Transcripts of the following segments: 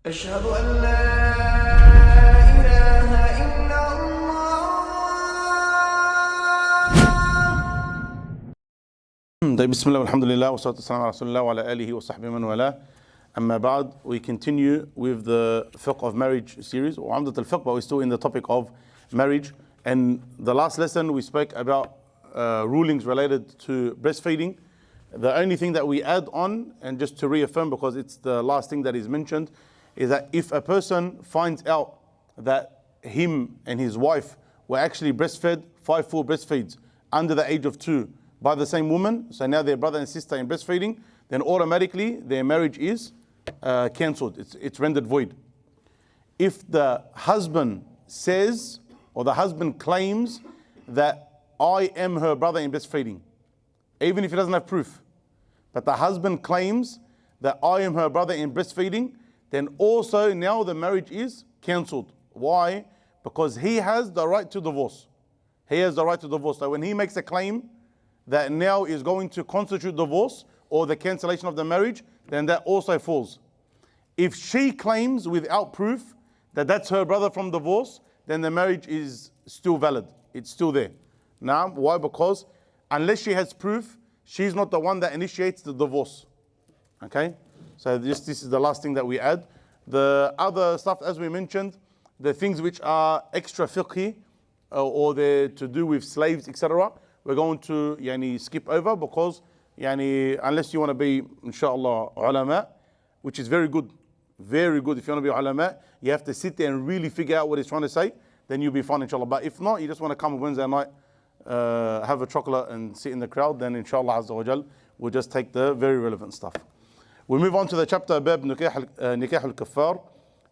أشهد أن لا إله إلا الله. بسم الله والحمد لله والصلاة والسلام على رسول الله وعلى آله وصحبه من والاه. أما بعد, we continue with the fiqh of marriage series, or Umdat Al-Fiqh, but we're still in the topic of marriage. And the last lesson we spoke about rulings related to breastfeeding. The only thing that we add on, and just to reaffirm because it's the last thing that is mentioned, is that if a person finds out that him and his wife were actually breastfed 5 full breastfeeds under the age of 2 by the same woman, so now they're brother and sister in breastfeeding, then automatically their marriage is cancelled, it's rendered void. If the husband says, or the husband claims that I am her brother in breastfeeding, even if he doesn't have proof, but the husband claims that I am her brother in breastfeeding, then also now the marriage is cancelled. Why? Because he has the right to divorce. He has the right to divorce. So when he makes a claim that now is going to constitute divorce or the cancellation of the marriage, then that also falls. If she claims without proof that that's her brother from divorce, then the marriage is still valid. It's still there. Now, why? Because unless she has proof, she's not the one that initiates the divorce. Okay? So this is the last thing that we add. The other stuff, as we mentioned, the things which are extra fiqhi, or they're to do with slaves, etc., we're going to skip over because unless you want to be, inshallah, ulama, which is very good. Very good. If you want to be ulama, you have to sit there and really figure out what he's trying to say, then you'll be fine, inshallah. But if not, you just want to come Wednesday night, have a chocolate and sit in the crowd, then inshallah azza wa jal, we'll just take the very relevant stuff. We move on to the chapter Bab Nikah al-Kuffar,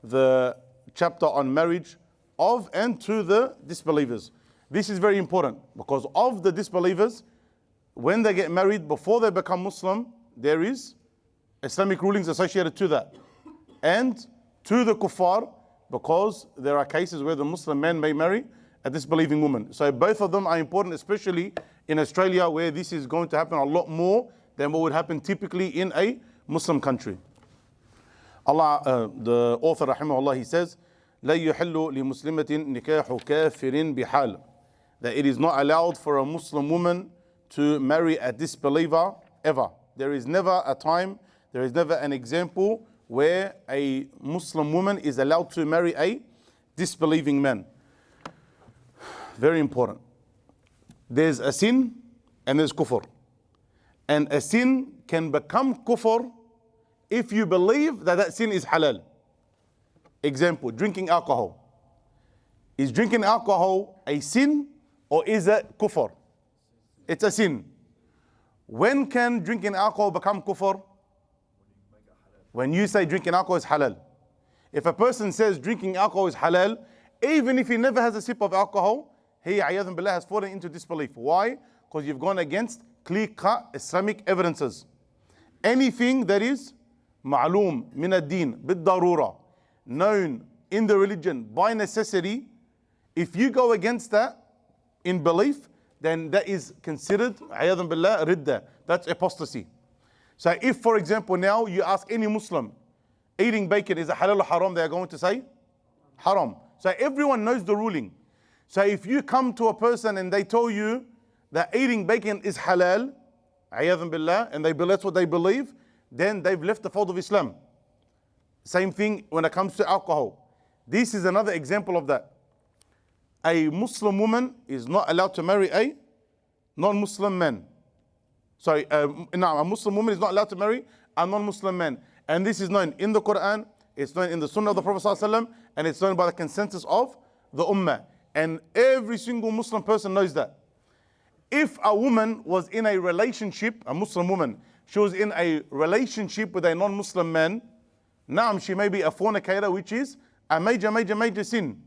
the chapter on marriage of and to the disbelievers. This is very important because of the disbelievers, when they get married, before they become Muslim, there is Islamic rulings associated to that. And to the kuffar, because there are cases where the Muslim man may marry a disbelieving woman. So both of them are important, especially in Australia, where this is going to happen a lot more than what would happen typically in a Muslim country. The author, rahimahullah, he says, لا يحل لمسلمة نكاح كافر بحال, that it is not allowed for a Muslim woman to marry a disbeliever ever. There is never a time, there is never an example where a Muslim woman is allowed to marry a disbelieving man. Very important. There's a sin and there's kufr. And a sin can become kufr if you believe that that sin is halal. Example, drinking alcohol. Is drinking alcohol a sin or is it kufr? It's a sin. When can drinking alcohol become kufr? When you say drinking alcohol is halal. If a person says drinking alcohol is halal, even if he never has a sip of alcohol, he, ayadhan billah, has fallen into disbelief. Why? Because you've gone against clear-cut Islamic evidences. Anything that is ma'loom min ad-din bid-darura, known in the religion by necessity, if you go against that in belief, then that is considered, ayadhan billah, ridda. That's apostasy. So if, for example, now you ask any Muslim, eating bacon is a halal or haram, they are going to say haram. So everyone knows the ruling. So if you come to a person and they tell you that eating bacon is halal, ayadhan billah, and that's what they believe, then they've left the fold of Islam. Same thing when it comes to alcohol. This is another example of that. A Muslim woman is not allowed to marry a non-Muslim man. A Muslim woman is not allowed to marry a non-Muslim man. And this is known in the Quran, it's known in the Sunnah of the Prophet ﷺ, and it's known by the consensus of the Ummah. And every single Muslim person knows that. If a woman was in a relationship, a Muslim woman, she was in a relationship with a non-Muslim man, now she may be a fornicator, which is a major sin.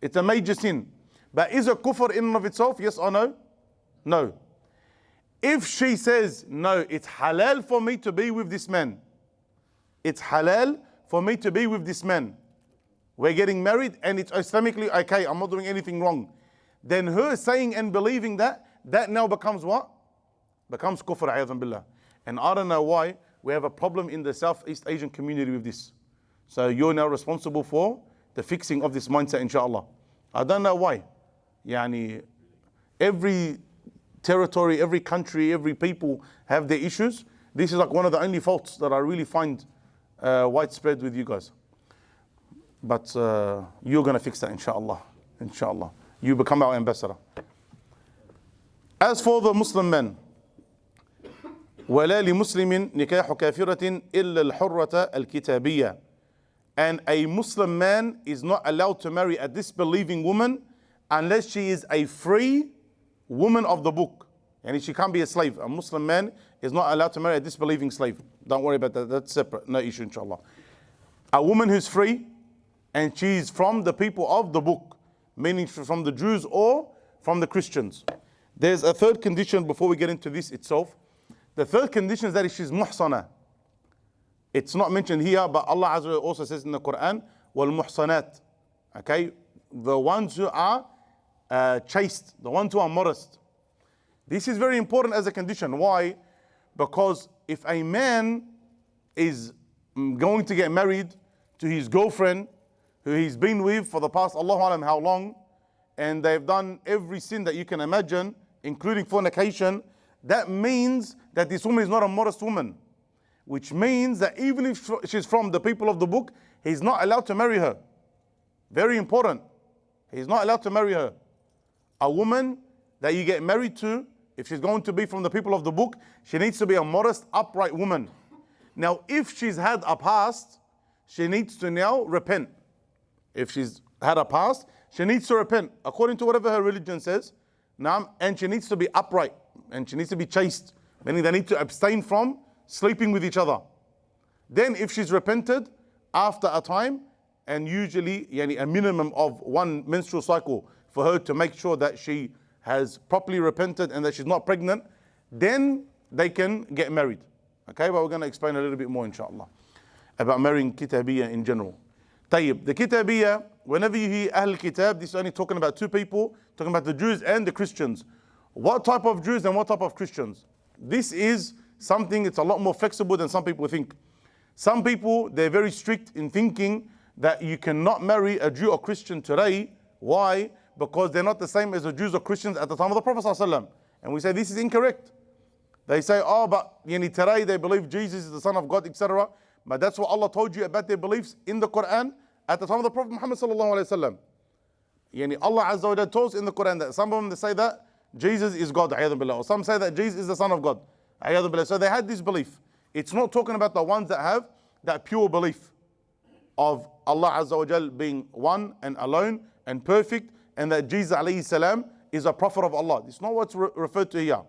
It's a major sin. But is it kufr in and of itself? Yes or no? No. If she says, no, it's halal for me to be with this man. It's halal for me to be with this man. We're getting married and it's Islamically okay, I'm not doing anything wrong. Then her saying and believing that now becomes what? Becomes kufr, ayadhan billah. And I don't know why we have a problem in the Southeast Asian community with this. So you're now responsible for the fixing of this mindset, inshallah. I don't know why. Yani, every territory, every country, every people have their issues. This is like one of the only faults that I really find widespread with you guys. But you're going to fix that, inshallah. Inshallah. You become our ambassador. As for the Muslim men, وَلَا لِمُسْلِمٍ نِكَاحُ كَافِرَةٍ إِلَّا الْحُرَّةَ الْكِتَابِيَّةِ. And a Muslim man is not allowed to marry a disbelieving woman unless she is a free woman of the book. And she can't be a slave. A Muslim man is not allowed to marry a disbelieving slave. Don't worry about that. That's separate. No issue, inshallah. A woman who's free and she's from the people of the book, meaning from the Jews or from the Christians. There's a third condition before we get into this itself. The third condition is that she's muhsana. It's not mentioned here, but Allah Azza wa Jalla also says in the Quran, وَالْمُحْصَنَاتِ. Okay, the ones who are chaste, the ones who are modest. This is very important as a condition. Why? Because if a man is going to get married to his girlfriend, who he's been with for the past Allahu Alam how long, and they've done every sin that you can imagine, including fornication, that means that this woman is not a modest woman. Which means that even if she's from the people of the book, he's not allowed to marry her. Very important. He's not allowed to marry her. A woman that you get married to, if she's going to be from the people of the book, she needs to be a modest, upright woman. Now, if she's had a past, she needs to now repent. If she's had a past, she needs to repent according to whatever her religion says. And she needs to be upright and she needs to be chaste, meaning they need to abstain from sleeping with each other. Then if she's repented after a time, and usually a minimum of one menstrual cycle for her to make sure that she has properly repented and that she's not pregnant, then they can get married. Okay, but we're going to explain a little bit more inshallah about marrying kitabiyya in general. Tayyib, the kitabiyya, whenever you hear Ahl Kitab, this is only talking about two people, talking about the Jews and the Christians. What type of Jews and what type of Christians? This is something, it's a lot more flexible than some people think. Some people, they're very strict in thinking that you cannot marry a Jew or Christian today. Why? Because they're not the same as the Jews or Christians at the time of the Prophet ﷺ. And we say this is incorrect. They say, oh, but today they believe Jesus is the Son of God, etc. But that's what Allah told you about their beliefs in the Quran at the time of the Prophet Muhammad ﷺ. Allah Azza wa Jalla told us in the Quran that some of them they say that Jesus is God, or some say that Jesus is the Son of God. So they had this belief. It's not talking about the ones that have that pure belief of Allah Azza wa Jal being one and alone and perfect, and that Jesus alayhi salam is a prophet of Allah. It's not what's referred to here.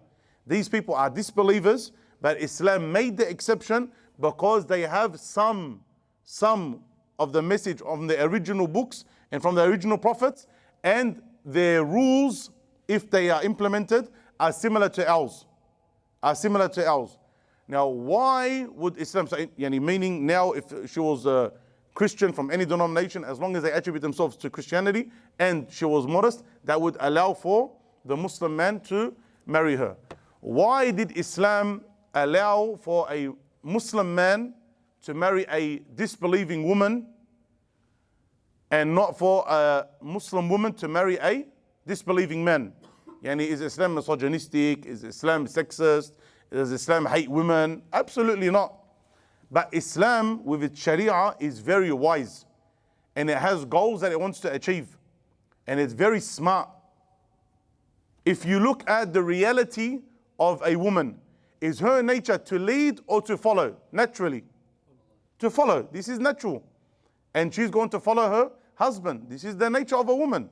These people are disbelievers, but Islam made the exception because they have some of the message from the original books and from the original prophets, and their rules, if they are implemented, are similar to ours. Now, why would Islam say, meaning now if she was a Christian from any denomination, as long as they attribute themselves to Christianity and she was modest, that would allow for the Muslim man to marry her. Why did Islam allow for a Muslim man to marry a disbelieving woman and not for a Muslim woman to marry a disbelieving man? Is Islam misogynistic? Is Islam sexist? Does Islam hate women? Absolutely not. But Islam, with its Sharia, is very wise. And it has goals that it wants to achieve. And it's very smart. If you look at the reality of a woman, is her nature to lead or to follow? Naturally. To follow. This is natural. And she's going to follow her husband. This is the nature of a woman.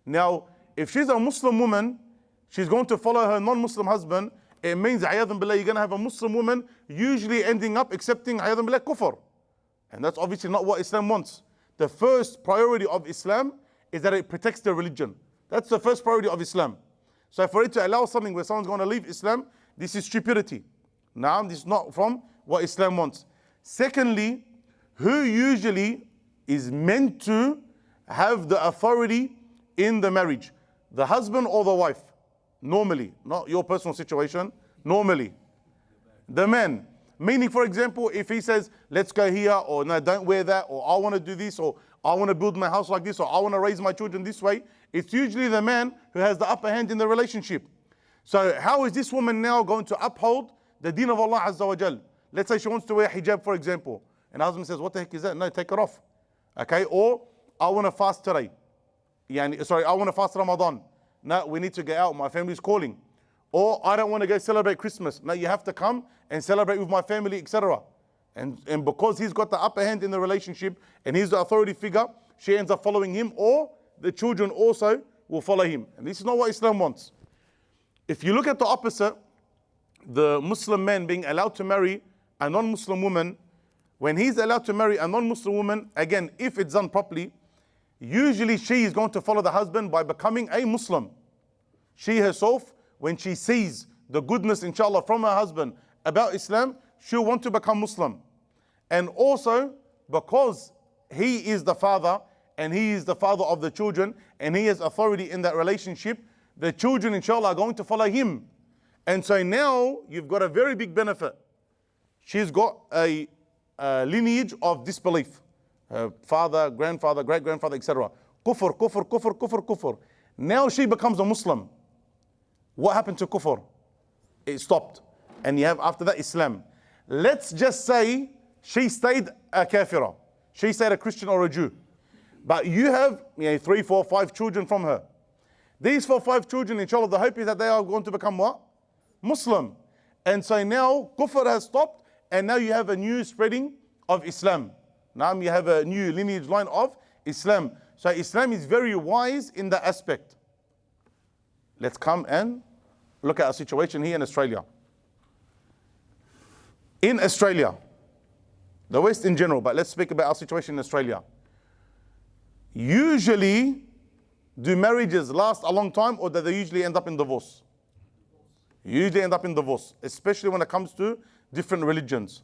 Now, if she's a Muslim woman, she's going to follow her non-Muslim husband. It means, ayadhan billah, you're going to have a Muslim woman usually ending up accepting, ayadhan billah, kufr. And that's obviously not what Islam wants. The first priority of Islam is that it protects the religion. That's the first priority of Islam. So for it to allow something where someone's going to leave Islam, this is stupidity. Now, this is not from what Islam wants. Secondly, who usually is meant to have the authority in the marriage? The husband or the wife? Normally, not your personal situation, normally. The man. Meaning, for example, if he says, let's go here, or no, don't wear that, or I want to do this, or I want to build my house like this, or I want to raise my children this way, it's usually the man who has the upper hand in the relationship. So how is this woman now going to uphold the deen of Allah Azza wa Jal? Let's say she wants to wear hijab, for example, and the husband says, what the heck is that? No, take it off. Okay, or I want to fast today. I want to fast Ramadan. No, we need to get out, my family's calling. Or I don't want to go celebrate Christmas. No, you have to come and celebrate with my family, etc. And because he's got the upper hand in the relationship and he's the authority figure, she ends up following him, or the children also will follow him. And this is not what Islam wants. If you look at the opposite, the Muslim man being allowed to marry a non-Muslim woman, when he's allowed to marry a non-Muslim woman, again, if it's done properly, usually she is going to follow the husband by becoming a Muslim. She herself, when she sees the goodness, inshallah, from her husband about Islam, she'll want to become Muslim. And also, because he is the father, and he is the father of the children, and he has authority in that relationship, the children, inshallah, are going to follow him. And so now, you've got a very big benefit. She's got a lineage of disbelief. Her father, grandfather, great-grandfather, etc. Kufr, kufr, kufr, kufr, kufr. Now she becomes a Muslim. What happened to kufr? It stopped. And you have after that Islam. Let's just say she stayed a kafira. She stayed a Christian or a Jew. But you have 3, 4, 5 children from her. These 4, 5 children, inshallah, the hope is that they are going to become what? Muslim. And so now kufr has stopped, and now you have a new spreading of Islam. Now you have a new lineage line of Islam. So Islam is very wise in that aspect. Let's come and look at our situation here in Australia. In Australia, the West in general, but let's speak about our situation in Australia. Usually, do marriages last a long time, or do they usually end up in divorce? Usually end up in divorce, especially when it comes to different religions.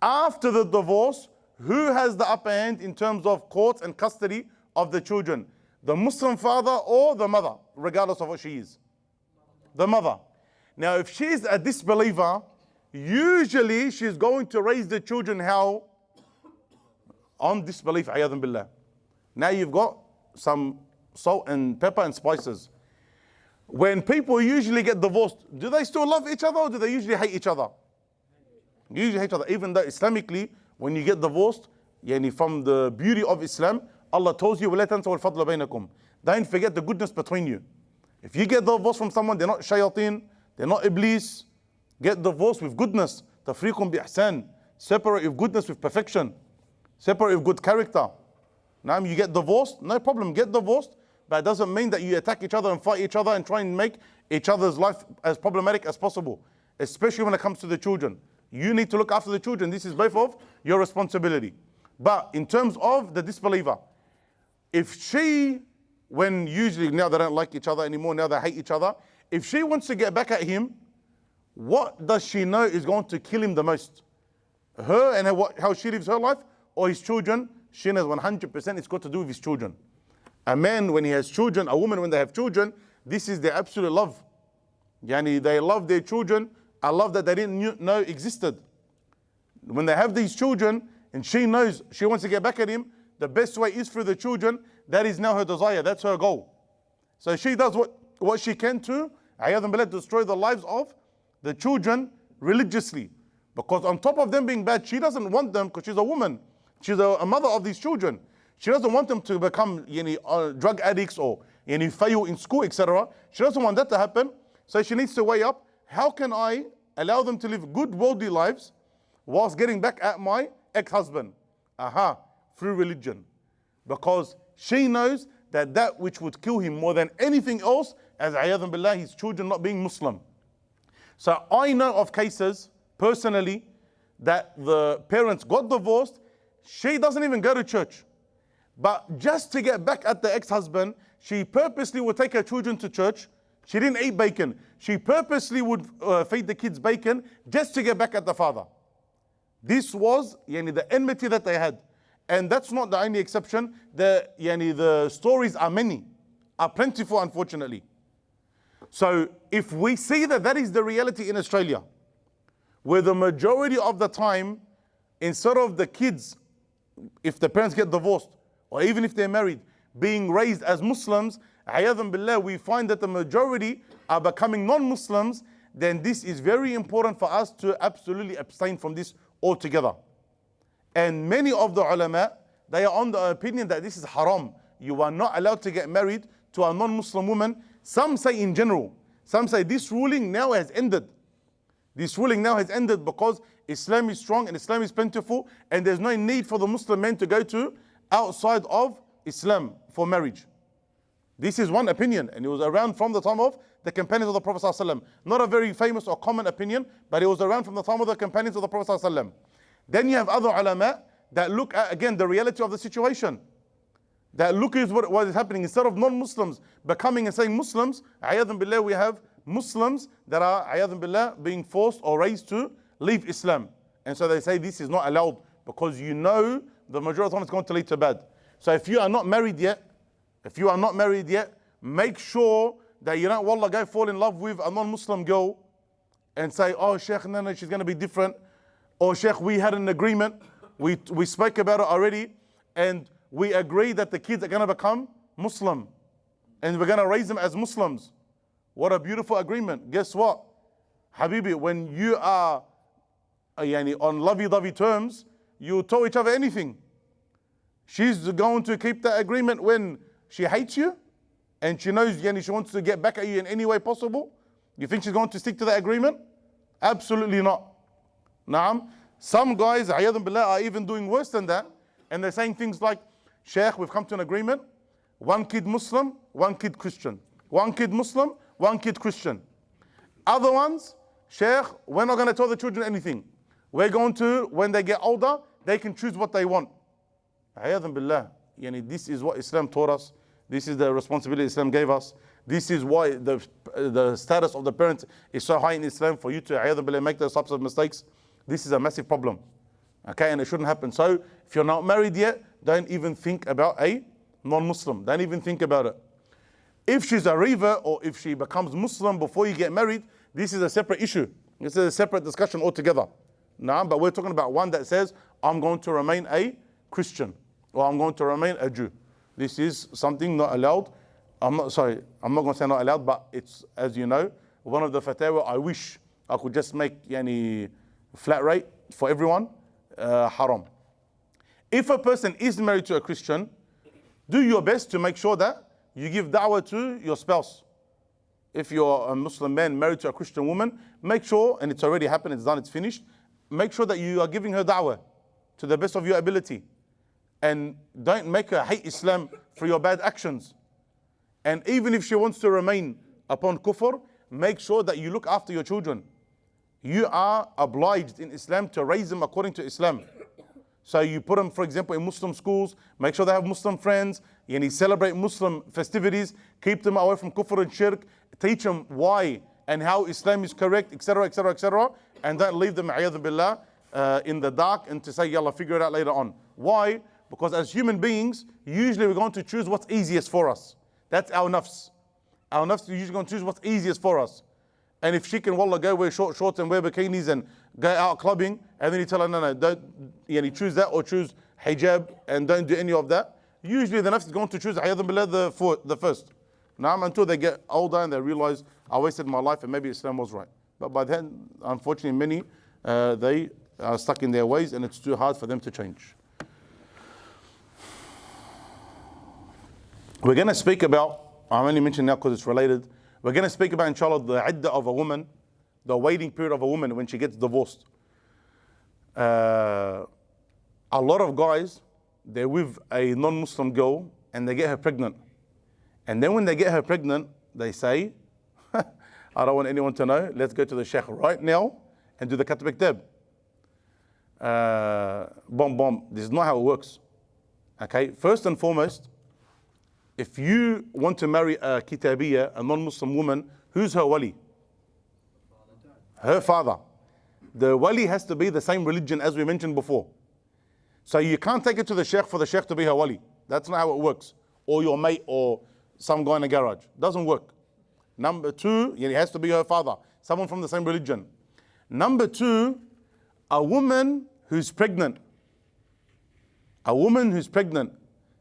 After the divorce, who has the upper hand in terms of court and custody of the children? The Muslim father or the mother, regardless of what she is? The mother. Now, if she is a disbeliever, usually she's going to raise the children how? On disbelief, ayadhan billah. Now you've got some salt and pepper and spices. When people usually get divorced, do they still love each other, or do they usually hate each other? Usually hate each other, even though Islamically, when you get divorced, from the beauty of Islam, Allah tells you, وَلَا تَنْسَوْا الْفَضْلَ بَيْنَكُمْ. Don't forget the goodness between you. If you get divorced from someone, they're not shayateen, they're not iblis. Get divorced with goodness. تَفْرِيقٌ بِإِحْسَانٍ. Separate with goodness, with perfection. Separate with good character. Now you get divorced, no problem, get divorced, but it doesn't mean that you attack each other and fight each other and try and make each other's life as problematic as possible, especially when it comes to the children. You need to look after the children. This is both of your responsibility. But in terms of the disbeliever, if she, when usually now they don't like each other anymore, now they hate each other, if she wants to get back at him, what does she know is going to kill him the most? Her and how she lives her life, or his children? She knows 100% it's got to do with his children. A man, when he has children, a woman, when they have children, this is their absolute love. They love their children, a love that they didn't know existed. When they have these children, and she knows she wants to get back at him, the best way is through the children. That is now her desire, that's her goal. So she does what she can to, ayadhan billah, destroy the lives of the children religiously. Because on top of them being bad, she doesn't want them, because she's a woman. She's a mother of these children. She doesn't want them to become drug addicts or fail in school, etc. She doesn't want that to happen. So she needs to weigh up, how can I allow them to live good worldly lives whilst getting back at my ex-husband? Through religion. Because she knows that which would kill him more than anything else, as ayadhan billah, his children not being Muslim. So I know of cases, personally, that the parents got divorced. She doesn't even go to church. But just to get back at the ex-husband, she purposely would take her children to church. She didn't eat bacon. She purposely would feed the kids bacon just to get back at the father. This was the enmity that they had. And that's not the only exception. The stories are many, are plentiful, unfortunately. So if we see that is the reality in Australia, where the majority of the time, instead of the kids, if the parents get divorced, or even if they're married, being raised as Muslims, ayadhan billah, we find that the majority are becoming non-Muslims, then this is very important for us to absolutely abstain from this altogether. And many of the ulama, they are on the opinion that this is haram. You are not allowed to get married to a non-Muslim woman. Some say in general, some say this ruling now has ended. This ruling now has ended because Islam is strong and Islam is plentiful, and there's no need for the Muslim men to go to outside of Islam for marriage. This is one opinion, and it was around from the time of the companions of the Prophet ﷺ. Not a very famous or common opinion, but it was around from the time of the companions of the Prophet ﷺ. Then you have other ulama that look at, again, the reality of the situation. That look at what is happening. Instead of non-Muslims becoming and saying Muslims, ayadhan billah, we have Muslims that are, ayadhan billah, being forced or raised to leave Islam. And so they say this is not allowed because you know the majority of the time it's going to lead to bad. So if you are not married yet, make sure that you don't, wallah, go fall in love with a non-Muslim girl and say, oh, Sheikh, no, she's going to be different. Or Sheikh, we had an agreement. We spoke about it already. And we agree that the kids are going to become Muslim. And we're going to raise them as Muslims. What a beautiful agreement. Guess what? Habibi, when you are on lovey-dovey terms, you tell each other anything. She's going to keep that agreement when she hates you and she knows she wants to get back at you in any way possible. You think she's going to stick to that agreement? Absolutely not. Naam. Some guys, ayadhan billah, are even doing worse than that. And they're saying things like, Sheikh, we've come to an agreement. One kid Muslim, one kid Christian. One kid Muslim, one kid Christian. Other ones, Sheikh, we're not going to tell the children anything. We're going to, when they get older, they can choose what they want. Ayadhan billah. This is what Islam taught us. This is the responsibility Islam gave us. This is why the status of the parent is so high in Islam, for you to, ayadhan billah, make those types of mistakes. This is a massive problem. Okay, and it shouldn't happen. So if you're not married yet, don't even think about a non-Muslim. Don't even think about it. If she's a revert or if she becomes Muslim before you get married, this is a separate issue. This is a separate discussion altogether. Nah, but we're talking about one that says, I'm going to remain a Christian or I'm going to remain a Jew. This is something not allowed. I'm not going to say not allowed, but it's, as you know, one of the fatwa I wish I could just make flat rate for everyone, haram. If a person is married to a Christian, do your best to make sure that you give da'wah to your spouse. If you're a Muslim man married to a Christian woman, make sure, and it's already happened, it's done, it's finished, make sure that you are giving her da'wah to the best of your ability. And don't make her hate Islam for your bad actions. And even if she wants to remain upon kufr, make sure that you look after your children. You are obliged in Islam to raise them according to Islam. So you put them, for example, in Muslim schools, make sure they have Muslim friends, celebrate Muslim festivities, keep them away from kufr and shirk, teach them why and how Islam is correct, etc., etc., etc., and don't leave them, a'yadhu billah, in the dark and to say, yalla, figure it out later on. Why? Because as human beings, usually we're going to choose what's easiest for us. That's our nafs. Our nafs is usually going to choose what's easiest for us. And if she can, wallah, go wear short shorts and wear bikinis and go out clubbing, and then you tell her, no, don't choose that or choose hijab and don't do any of that. Usually the nafs is going to choose, ayadhan billah, the first. Now, until they get older and they realize, I wasted my life and maybe Islam was right. But by then, unfortunately, many, they are stuck in their ways and it's too hard for them to change. We're going to speak about, I'm only mentioning now because it's related, we're going to speak about, inshallah, the iddah of a woman, the waiting period of a woman when she gets divorced. A lot of guys, they're with a non-Muslim girl and they get her pregnant. And then when they get her pregnant, they say, I don't want anyone to know, let's go to the sheikh right now and do the katb iktab. This is not how it works. Okay, first and foremost, if you want to marry a kitabiyya, a non-Muslim woman, who's her wali? Her father. The wali has to be the same religion as we mentioned before. So you can't take it to the sheikh for the sheikh to be her wali. That's not how it works. Or your mate or some guy in a garage. Doesn't work. Number two, it has to be her father. Someone from the same religion. Number two, a woman who's pregnant. A woman who's pregnant.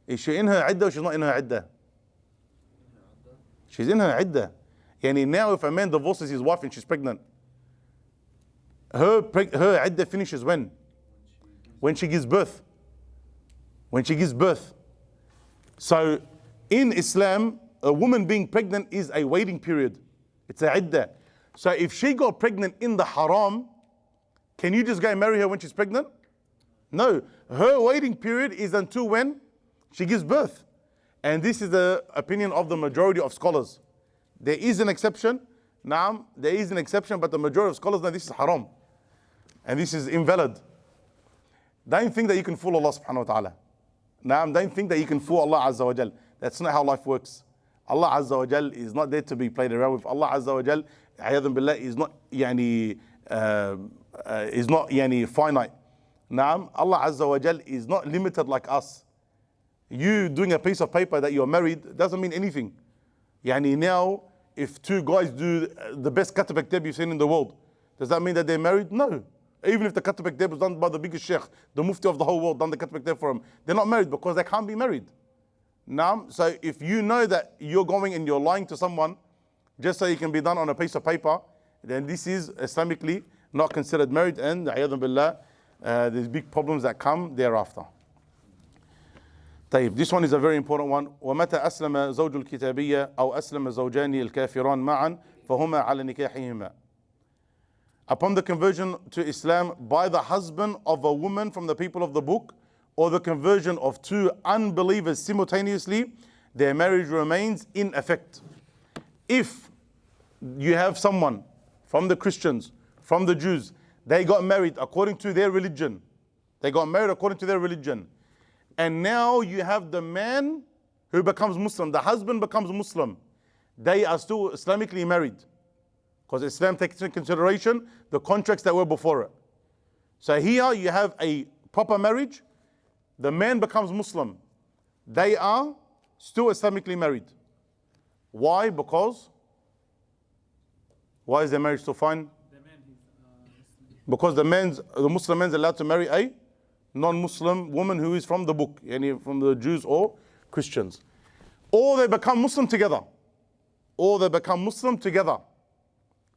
Is she in her iddah or she's not in her iddah? She's in her iddah. Yani now if a man divorces his wife and she's pregnant, her iddah finishes when? When she gives birth. When she gives birth. So in Islam, a woman being pregnant is a waiting period. It's a iddah. So if she got pregnant in the haram, can you just go and marry her when she's pregnant? No. Her waiting period is until when? She gives birth. And this is the opinion of the majority of scholars. There is an exception. Naam, there is an exception, but the majority of scholars know this is haram. And this is invalid. Don't think that you can fool Allah subhanahu wa ta'ala. Naam, don't think that you can fool Allah Azza wa Jal. That's not how life works. Allah Azza wa Jal is not there to be played around with. Allah Azza wa Jal, ayadun billah, is not finite. Naam, Allah Azza wa Jal is not limited like us. You doing a piece of paper that you're married doesn't mean anything. Now, if two guys do the best khatab al-kitab you've seen in the world, does that mean that they're married? No. Even if the khatab al-kitab was done by the biggest sheikh, the mufti of the whole world, done the khatab al-kitab for them, they're not married because they can't be married. Naam, so if you know that you're going and you're lying to someone just so you can be done on a piece of paper, then this is Islamically not considered married, and ayadun billah, there's big problems that come thereafter. طيب, this one is a very important one. ومتى أسلم زوج الكتابية أو أسلم زوجان الكافران معا فهما على نكاحهما. Upon the conversion to Islam by the husband of a woman from the people of the book, or the conversion of two unbelievers simultaneously, their marriage remains in effect. If you have someone from the Christians, from the Jews, they got married according to their religion. They got married according to their religion. And now you have the man who becomes Muslim, the husband becomes Muslim. They are still Islamically married, because Islam takes into consideration the contracts that were before it. So here you have a proper marriage. The man becomes Muslim. They are still Islamically married. Why? Because why is their marriage still fine? Because the Muslim man's allowed to marry a non-Muslim woman who is from the book, from the Jews or Christians. Or they become Muslim together.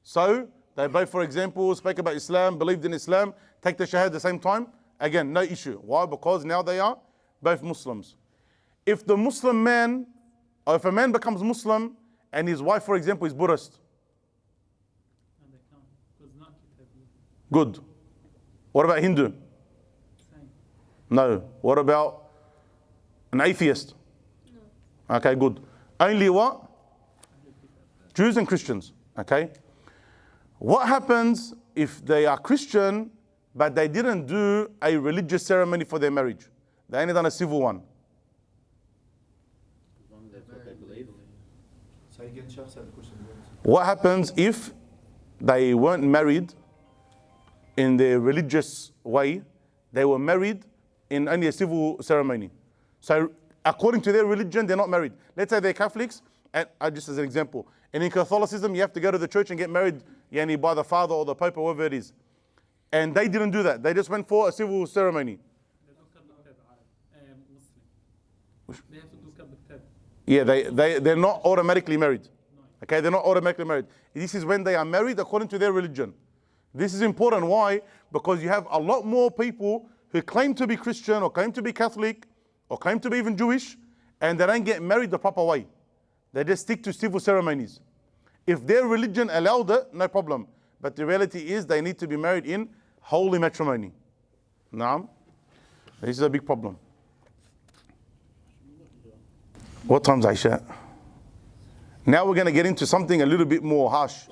So they both, for example, spoke about Islam, believed in Islam, take the shahada at the same time. Again, no issue. Why? Because now they are both Muslims. If the Muslim man, or if a man becomes Muslim and his wife, for example, is Buddhist. Good. What about Hindu? No. What about an atheist? No. Okay, good. Only what? Jews and Christians. Okay. What happens if they are Christian, but they didn't do a religious ceremony for their marriage? They only done a civil one. What happens if they weren't married in the religious way? They were married in only a civil ceremony. So according to their religion, they're not married. Let's say they're Catholics, and just as an example. And in Catholicism, you have to go to the church and get married by the father or the pope or whoever it is. And they didn't do that. They just went for a civil ceremony. Yeah, they're not automatically married. Okay, they're not automatically married. This is when they are married according to their religion. This is important. Why? Because you have a lot more people who claim to be Christian or claim to be Catholic or claim to be even Jewish, and they don't get married the proper way. They just stick to civil ceremonies. If their religion allowed it, no problem. But the reality is they need to be married in holy matrimony. Naam. This is a big problem. What time's Aisha? Now we're going to get into something a little bit more harsh.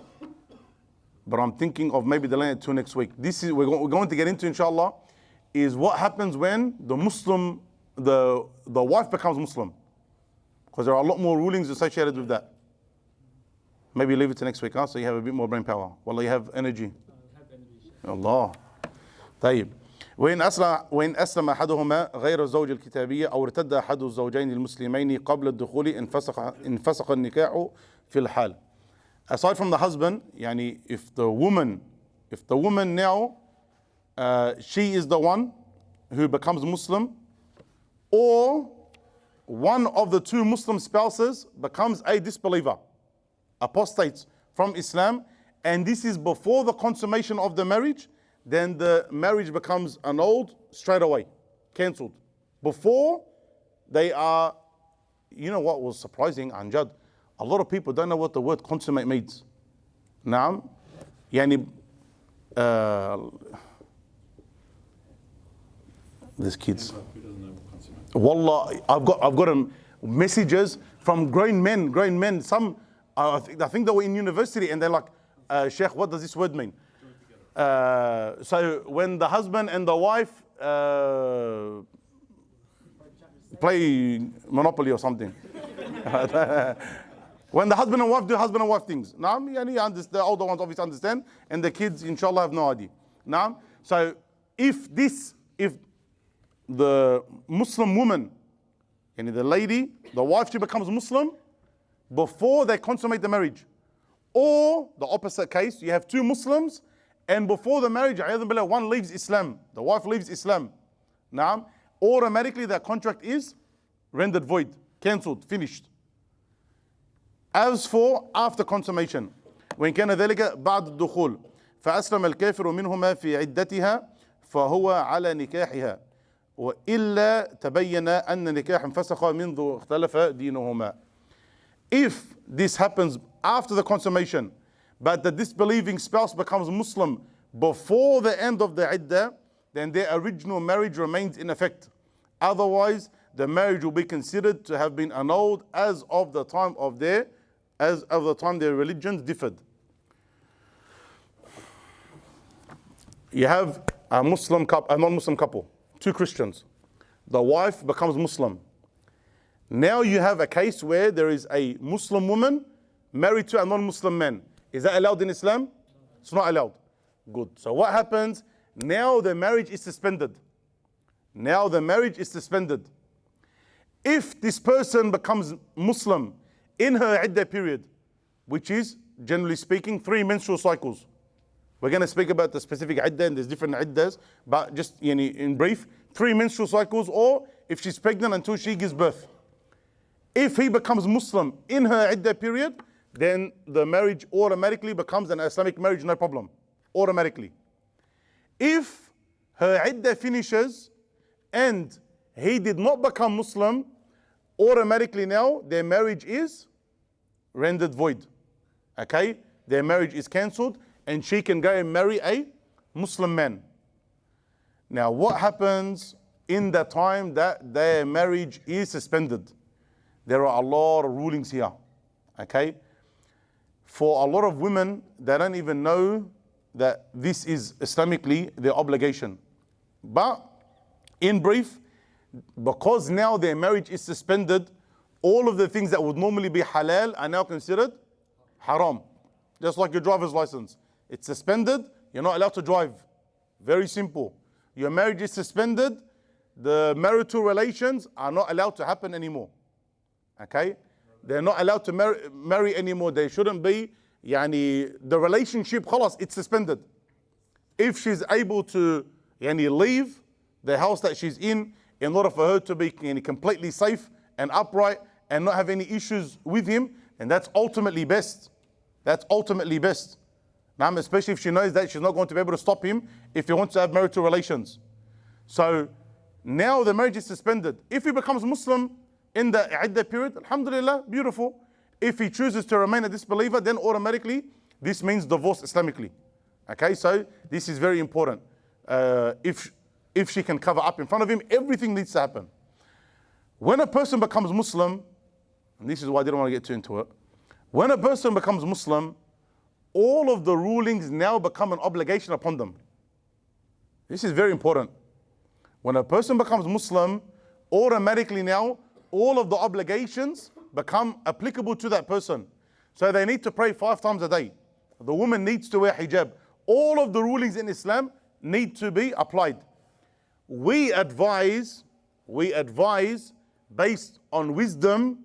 But I'm thinking of maybe delaying it to next week. This is we're going to get into, inshallah, is what happens when the Muslim, the wife becomes Muslim. Because there are a lot more rulings associated with that. Maybe leave it to next week, so you have a bit more brain power. Wallah, you have energy. Allah. طيب. وإن أسلم أحدهما غير الزوج الكتابية أو ارتد أحد الزوجين المسلمين قبل الدخول انفسخ النكاح في الحال. Aside from the husband, if the woman If the woman now, she is the one who becomes Muslim, or one of the two Muslim spouses becomes a disbeliever, apostates from Islam, and this is before the consummation of the marriage, then the marriage becomes annulled straight away, cancelled. Before they are, you know what was surprising, Anjad? A lot of people don't know what the word consummate means. Naam, yani, these kids. Wallah, I've got messages from grown men. Some, I think they were in university, and they're like, Sheikh, what does this word mean? So when the husband and the wife play Monopoly or something. When the husband and wife do husband and wife things. Naam, yani, the older ones obviously understand, and the kids, inshallah, have no idea. Naam. So if the Muslim woman, yani the lady, the wife, she becomes Muslim before they consummate the marriage. Or the opposite case, you have two Muslims, and before the marriage, one leaves Islam, the wife leaves Islam. Naam. Automatically their contract is rendered void, cancelled, finished. As for after consummation, وإن كان ذلك بعد الدخول فأسلم الكافر منهما في عدتها فهو على نكاحها وإلا تبين أن نكاح انفسخ منذ اختلف دينهما. If this happens after the consummation, but the disbelieving spouse becomes Muslim before the end of the iddah, then their original marriage remains in effect. Otherwise, the marriage will be considered to have been annulled as of the time their religions differed. You have a Muslim couple, a non-Muslim couple, two Christians. The wife becomes Muslim. Now you have a case where there is a Muslim woman married to a non-Muslim man. Is that allowed in Islam? It's not allowed. Good. So what happens? Now the marriage is suspended. If this person becomes Muslim in her iddah period, which is, generally speaking, 3 menstrual cycles. We're going to speak about the specific iddah, and there's different iddahs, but just in brief, 3 menstrual cycles, or if she's pregnant until she gives birth. If he becomes Muslim in her iddah period, then the marriage automatically becomes an Islamic marriage, no problem. Automatically. If her iddah finishes and he did not become Muslim, automatically now their marriage is rendered void. Okay? Their marriage is cancelled and she can go and marry a Muslim man. Now what happens in the time that their marriage is suspended? There are a lot of rulings here. Okay? For a lot of women, they don't even know that this is Islamically their obligation. But in brief, because now their marriage is suspended, all of the things that would normally be halal are now considered haram. Just like your driver's license. It's suspended, you're not allowed to drive. Very simple. Your marriage is suspended, the marital relations are not allowed to happen anymore. Okay? They're not allowed to marry anymore. They shouldn't be. The relationship, khalas, it's suspended. If she's able to leave the house that she's in order for her to be completely safe and upright and not have any issues with him, and that's ultimately best. That's ultimately best. Now, especially if she knows that she's not going to be able to stop him if he wants to have marital relations. So now the marriage is suspended. If he becomes Muslim in the iddah period, alhamdulillah, beautiful. If he chooses to remain a disbeliever, then automatically this means divorce Islamically. Okay, so this is very important. If she can cover up in front of him, everything needs to happen. When a person becomes Muslim, and this is why I didn't want to get too into it. When a person becomes Muslim, all of the rulings now become an obligation upon them. This is very important. When a person becomes Muslim, automatically now all of the obligations become applicable to that person. So they need to pray 5 times a day. The woman needs to wear hijab. All of the rulings in Islam need to be applied. We advise based on wisdom,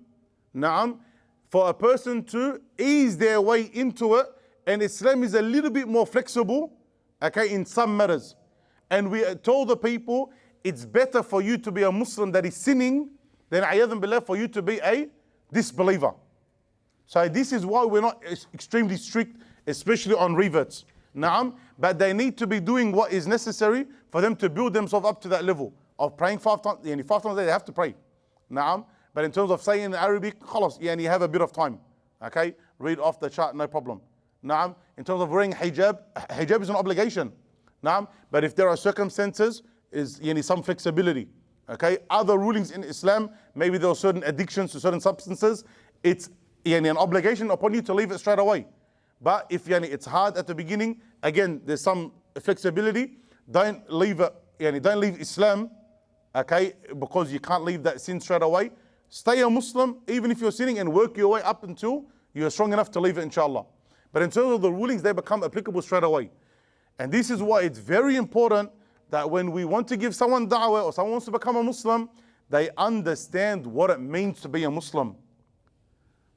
na'am, for a person to ease their way into it, and Islam is a little bit more flexible okay, in some matters. And we told the people, it's better for you to be a Muslim that is sinning than ayadhan billah for you to be a disbeliever. So this is why we're not extremely strict, especially on reverts. Naam, but they need to be doing what is necessary for them to build themselves up to that level of praying 5 times. 5 times a day, they have to pray. Naam, but in terms of saying in Arabic, khalas, you have a bit of time. Okay, read off the chart, no problem. Naam, in terms of wearing hijab, hijab is an obligation. Naam, but if there are circumstances, is some flexibility. Okay, other rulings in Islam, maybe there are certain addictions to certain substances, it's an obligation upon you to leave it straight away. But if it's hard at the beginning, again, there's some flexibility. Don't leave it, don't leave Islam, okay, because you can't leave that sin straight away. Stay a Muslim, even if you're sinning, and work your way up until you're strong enough to leave it, inshallah. But in terms of the rulings, they become applicable straight away. And this is why it's very important that when we want to give someone da'wah or someone wants to become a Muslim, they understand what it means to be a Muslim.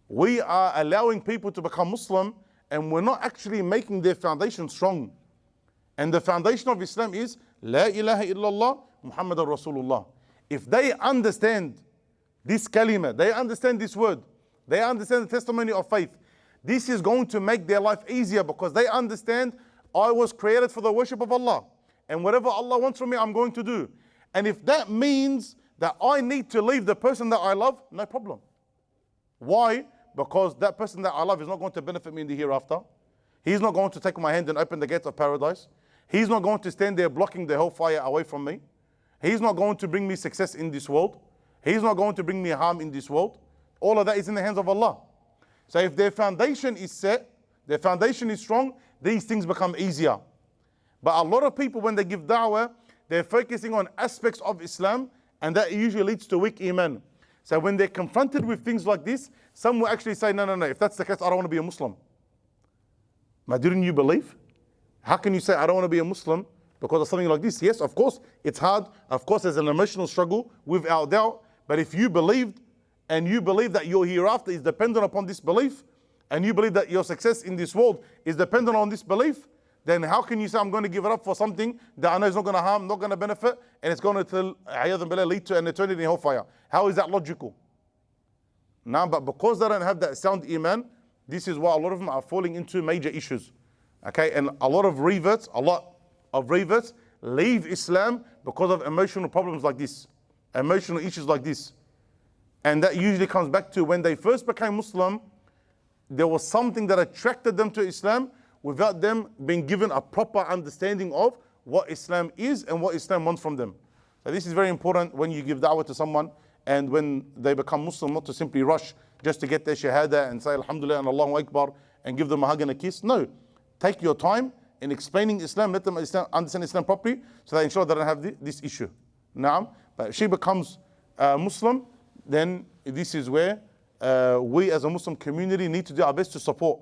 We are allowing people to become Muslim and we're not actually making their foundation strong. And the foundation of Islam is La ilaha illallah Muhammadur Rasulullah. If they understand this kalima, they understand this word, they understand the testimony of faith, this is going to make their life easier because they understand I was created for the worship of Allah. And whatever Allah wants from me, I'm going to do. And if that means that I need to leave the person that I love, no problem. Why? Because that person that I love is not going to benefit me in the hereafter. He's not going to take my hand and open the gates of paradise. He's not going to stand there blocking the hellfire away from me. He's not going to bring me success in this world. He's not going to bring me harm in this world. All of that is in the hands of Allah. So if their foundation is set, their foundation is strong, these things become easier. But a lot of people, when they give da'wah, they're focusing on aspects of Islam, and that usually leads to weak iman. So when they're confronted with things like this, some will actually say, no, if that's the case, I don't want to be a Muslim. But didn't you believe? How can you say, I don't want to be a Muslim because of something like this? Yes, of course, it's hard. Of course, there's an emotional struggle, without doubt. But if you believed, and you believe that your hereafter is dependent upon this belief, and you believe that your success in this world is dependent on this belief, then how can you say, I'm going to give it up for something that I know is not going to harm, not going to benefit, and it's going to lead to an eternity in hellfire? How is that logical? Now, but because they don't have that sound iman, this is why a lot of them are falling into major issues. Okay, and a lot of reverts leave Islam because of emotional problems like this, emotional issues like this. And that usually comes back to when they first became Muslim, there was something that attracted them to Islam without them being given a proper understanding of what Islam is and what Islam wants from them. So this is very important when you give da'wah to someone and when they become Muslim, not to simply rush just to get their shahada and say Alhamdulillah and Allahu Akbar and give them a hug and a kiss. No, take your time in explaining Islam, let them understand Islam properly so that inshallah they don't have this issue. Naam, but if she becomes Muslim, then this is where we as a Muslim community need to do our best to support.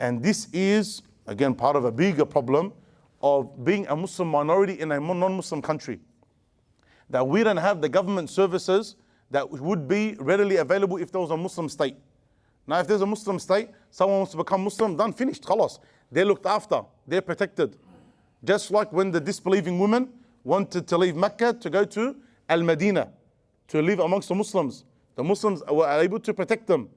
And this is, again, part of a bigger problem of being a Muslim minority in a non-Muslim country. That we don't have the government services that would be readily available if there was a Muslim state. Now, if there's a Muslim state, someone wants to become Muslim, done, finished, khalas. They're looked after, they're protected. Just like when the disbelieving women wanted to leave Mecca to go to Al-Madinah, to live amongst the Muslims were able to protect them.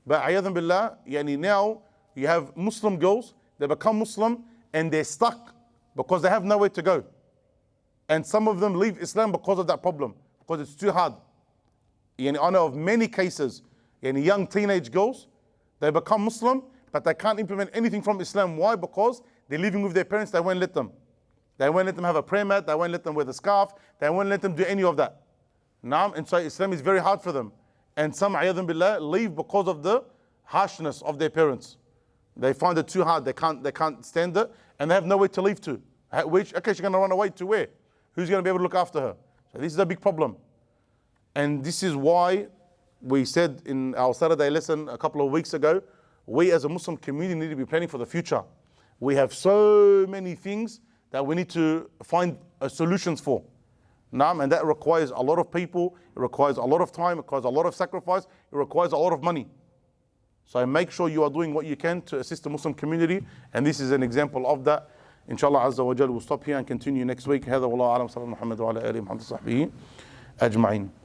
But ayadhan billah, now you have Muslim girls, they become Muslim and they're stuck because they have nowhere to go. And some of them leave Islam because of that problem, because it's too hard. I know of many cases, young teenage girls, they become Muslim, but they can't implement anything from Islam. Why? Because they're living with their parents, they won't let them. They won't let them have a prayer mat, they won't let them wear the scarf, they won't let them do any of that. And so Islam is very hard for them. And some, ayadhan billah, leave because of the harshness of their parents. They find it too hard, they can't stand it, and they have nowhere to leave to. Okay, she's going to run away to where? Who's going to be able to look after her? So this is a big problem. And this is why we said in our Saturday lesson a couple of weeks ago, we as a Muslim community need to be planning for the future. We have so many things that we need to find solutions for. And that requires a lot of people, it requires a lot of time, it requires a lot of sacrifice, it requires a lot of money. So make sure you are doing what you can to assist the Muslim community, and this is an example of that. Inshallah Azza wa Jal, we'll stop here and continue next week. هذا والله أعلم. صلى الله عليه وسلم محمد وعلى آله محمد وصحبه أجمعين.